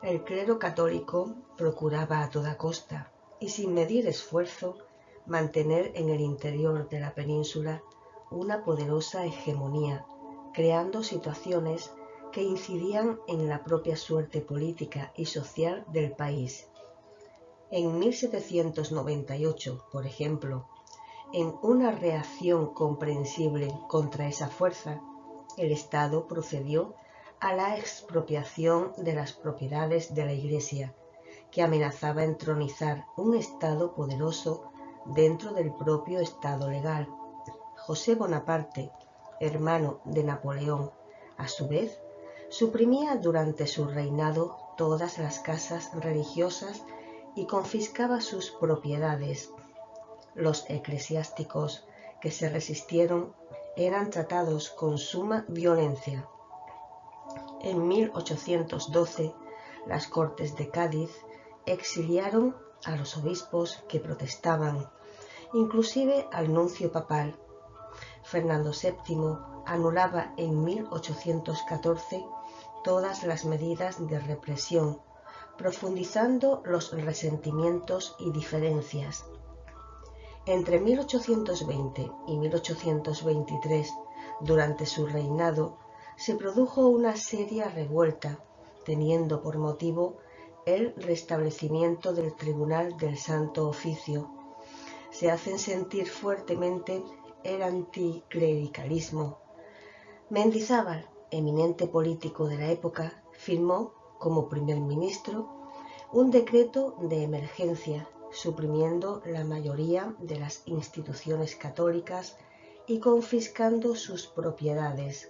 El clero católico procuraba a toda costa, y sin medir esfuerzo, mantener en el interior de la península una poderosa hegemonía, creando situaciones que incidían en la propia suerte política y social del país. En 1798, por ejemplo, en una reacción comprensible contra esa fuerza, el Estado procedió a la expropiación de las propiedades de la Iglesia, que amenazaba entronizar un Estado poderoso dentro del propio Estado legal. José Bonaparte, hermano de Napoleón, a su vez, suprimía durante su reinado todas las casas religiosas y confiscaba sus propiedades. Los eclesiásticos que se resistieron eran tratados con suma violencia. En 1812, las Cortes de Cádiz exiliaron a los obispos que protestaban, inclusive al nuncio papal. Fernando VII anulaba en 1814 todas las medidas de represión, profundizando los resentimientos y diferencias. Entre 1820 y 1823, durante su reinado, se produjo una seria revuelta, teniendo por motivo el restablecimiento del Tribunal del Santo Oficio. Se hacen sentir fuertemente el anticlericalismo. Mendizábal, eminente político de la época, firmó, como primer ministro, un decreto de emergencia, suprimiendo la mayoría de las instituciones católicas y confiscando sus propiedades.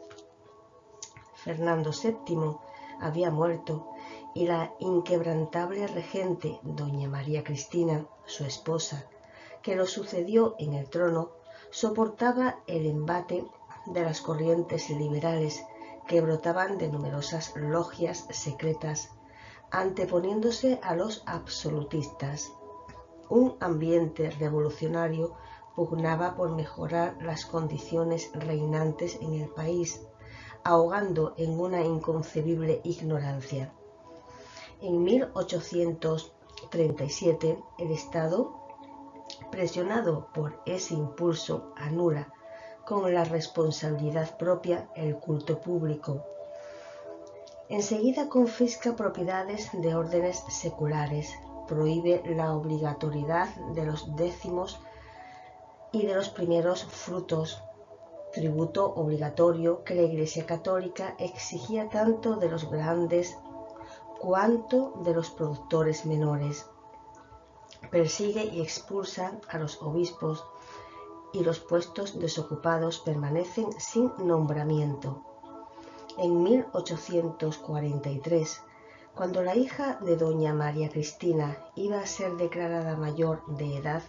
Fernando VII había muerto y la inquebrantable regente doña María Cristina, su esposa, que lo sucedió en el trono, soportaba el embate de las corrientes liberales que brotaban de numerosas logias secretas, anteponiéndose a los absolutistas. Un ambiente revolucionario pugnaba por mejorar las condiciones reinantes en el país, ahogando en una inconcebible ignorancia. En 1837, el Estado, presionado por ese impulso, anula con la responsabilidad propia el culto público. Enseguida confisca propiedades de órdenes seculares, prohíbe la obligatoriedad de los décimos y de los primeros frutos, tributo obligatorio que la Iglesia Católica exigía tanto de los grandes cuanto de los productores menores. Persigue y expulsa a los obispos y los puestos desocupados permanecen sin nombramiento. En 1843, cuando la hija de doña María Cristina iba a ser declarada mayor de edad,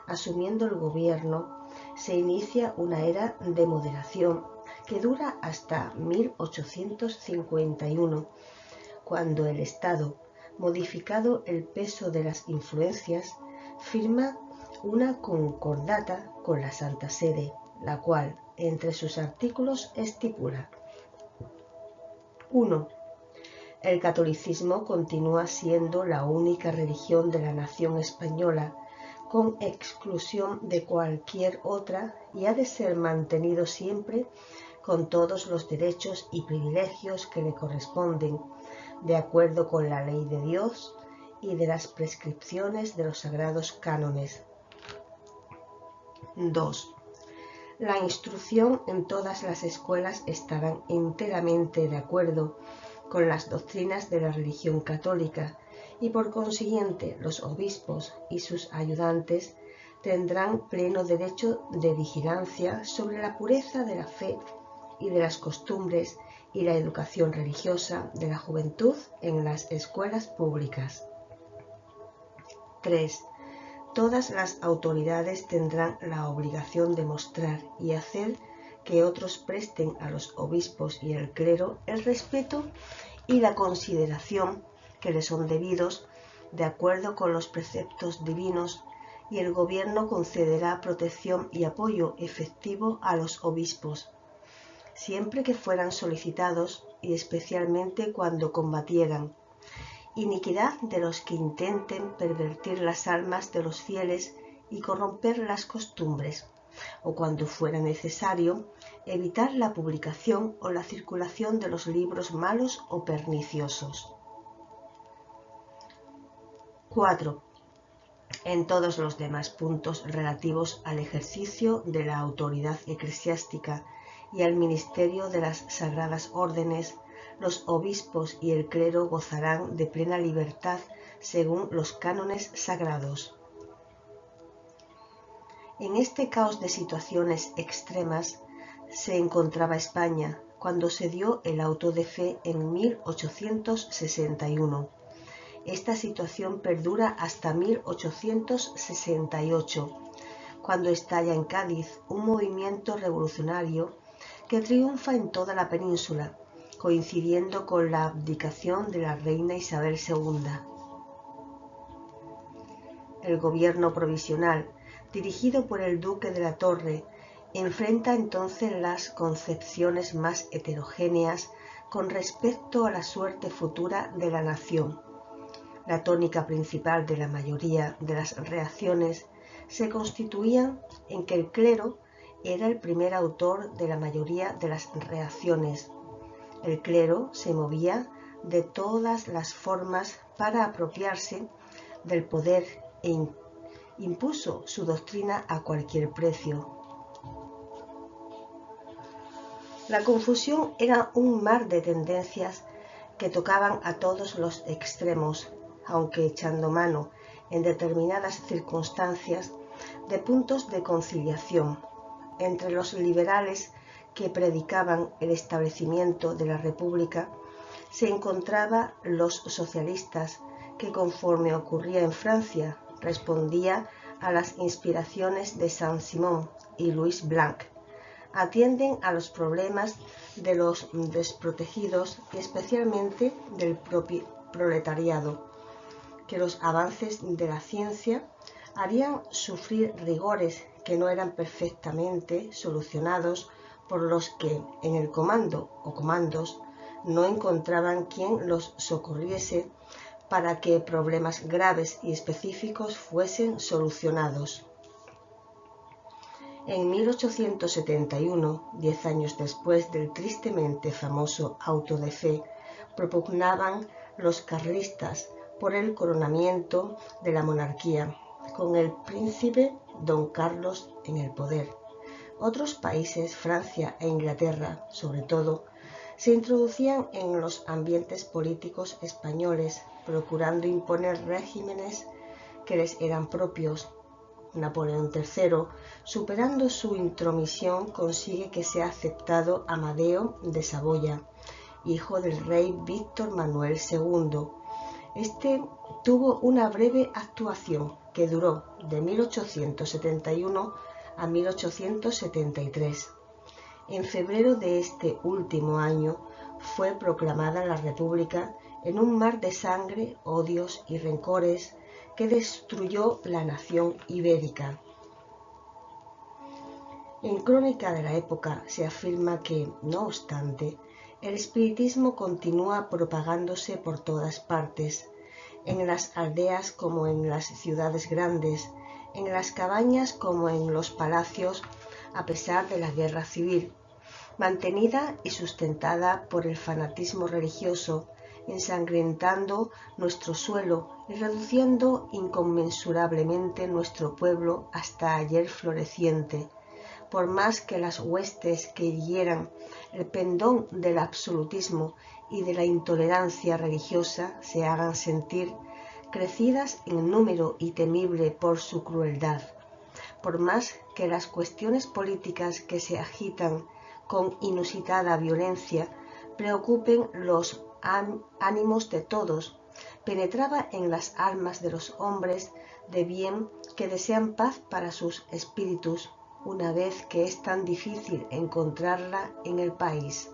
asumiendo el gobierno, se inicia una era de moderación que dura hasta 1851, cuando el Estado, modificado el peso de las influencias, firma una concordata con la Santa Sede, la cual, entre sus artículos, estipula: 1. El catolicismo continúa siendo la única religión de la nación española, con exclusión de cualquier otra, y ha de ser mantenido siempre con todos los derechos y privilegios que le corresponden, de acuerdo con la ley de Dios y de las prescripciones de los sagrados cánones. 2. La instrucción en todas las escuelas estará enteramente de acuerdo con las doctrinas de la religión católica y por consiguiente los obispos y sus ayudantes tendrán pleno derecho de vigilancia sobre la pureza de la fe y de las costumbres y la educación religiosa de la juventud en las escuelas públicas. 3. Todas las autoridades tendrán la obligación de mostrar y hacer que otros presten a los obispos y al clero el respeto y la consideración que les son debidos de acuerdo con los preceptos divinos, y el gobierno concederá protección y apoyo efectivo a los obispos, siempre que fueran solicitados y especialmente cuando combatieran, iniquidad de los que intenten pervertir las almas de los fieles y corromper las costumbres, o cuando fuera necesario, evitar la publicación o la circulación de los libros malos o perniciosos. 4. En todos los demás puntos relativos al ejercicio de la autoridad eclesiástica y al ministerio de las sagradas órdenes, los obispos y el clero gozarán de plena libertad según los cánones sagrados. En este caos de situaciones extremas se encontraba España cuando se dio el auto de fe en 1861. Esta situación perdura hasta 1868, cuando estalla en Cádiz un movimiento revolucionario que triunfa en toda la península, coincidiendo con la abdicación de la reina Isabel II. El gobierno provisional, dirigido por el duque de la Torre, enfrenta entonces las concepciones más heterogéneas con respecto a la suerte futura de la nación. La tónica principal de la mayoría de las reacciones se constituía en que el clero era el primer autor de la mayoría de las reacciones. El clero se movía de todas las formas para apropiarse del poder e impuso su doctrina a cualquier precio. La confusión era un mar de tendencias que tocaban a todos los extremos, aunque echando mano en determinadas circunstancias de puntos de conciliación entre los liberales que predicaban el establecimiento de la República, se encontraban los socialistas que, conforme ocurría en Francia, respondía a las inspiraciones de Saint-Simon y Louis Blanc, atienden a los problemas de los desprotegidos y especialmente del propio proletariado, que los avances de la ciencia harían sufrir rigores que no eran perfectamente solucionados por los que en el comando o comandos no encontraban quien los socorriese para que problemas graves y específicos fuesen solucionados. En 1871, 10 años después del tristemente famoso auto de fe, propugnaban los carlistas por el coronamiento de la monarquía, con el príncipe don Carlos en el poder. Otros países, Francia e Inglaterra, sobre todo, se introducían en los ambientes políticos españoles, procurando imponer regímenes que les eran propios. Napoleón III, superando su intromisión, consigue que sea aceptado Amadeo de Saboya, hijo del rey Víctor Manuel II. Este tuvo una breve actuación que duró de 1871 a 1873. En febrero de este último año fue proclamada la República en un mar de sangre, odios y rencores que destruyó la nación ibérica. En crónica de la época se afirma que, no obstante, el espiritismo continúa propagándose por todas partes, en las aldeas como en las ciudades grandes, en las cabañas como en los palacios, a pesar de la guerra civil, mantenida y sustentada por el fanatismo religioso, ensangrentando nuestro suelo y reduciendo inconmensurablemente nuestro pueblo hasta ayer floreciente, por más que las huestes que hirieran el pendón del absolutismo y de la intolerancia religiosa se hagan sentir, crecidas en número y temible por su crueldad, por más que las cuestiones políticas que se agitan con inusitada violencia preocupen los ánimos de todos, penetraba en las almas de los hombres de bien que desean paz para sus espíritus, una vez que es tan difícil encontrarla en el país.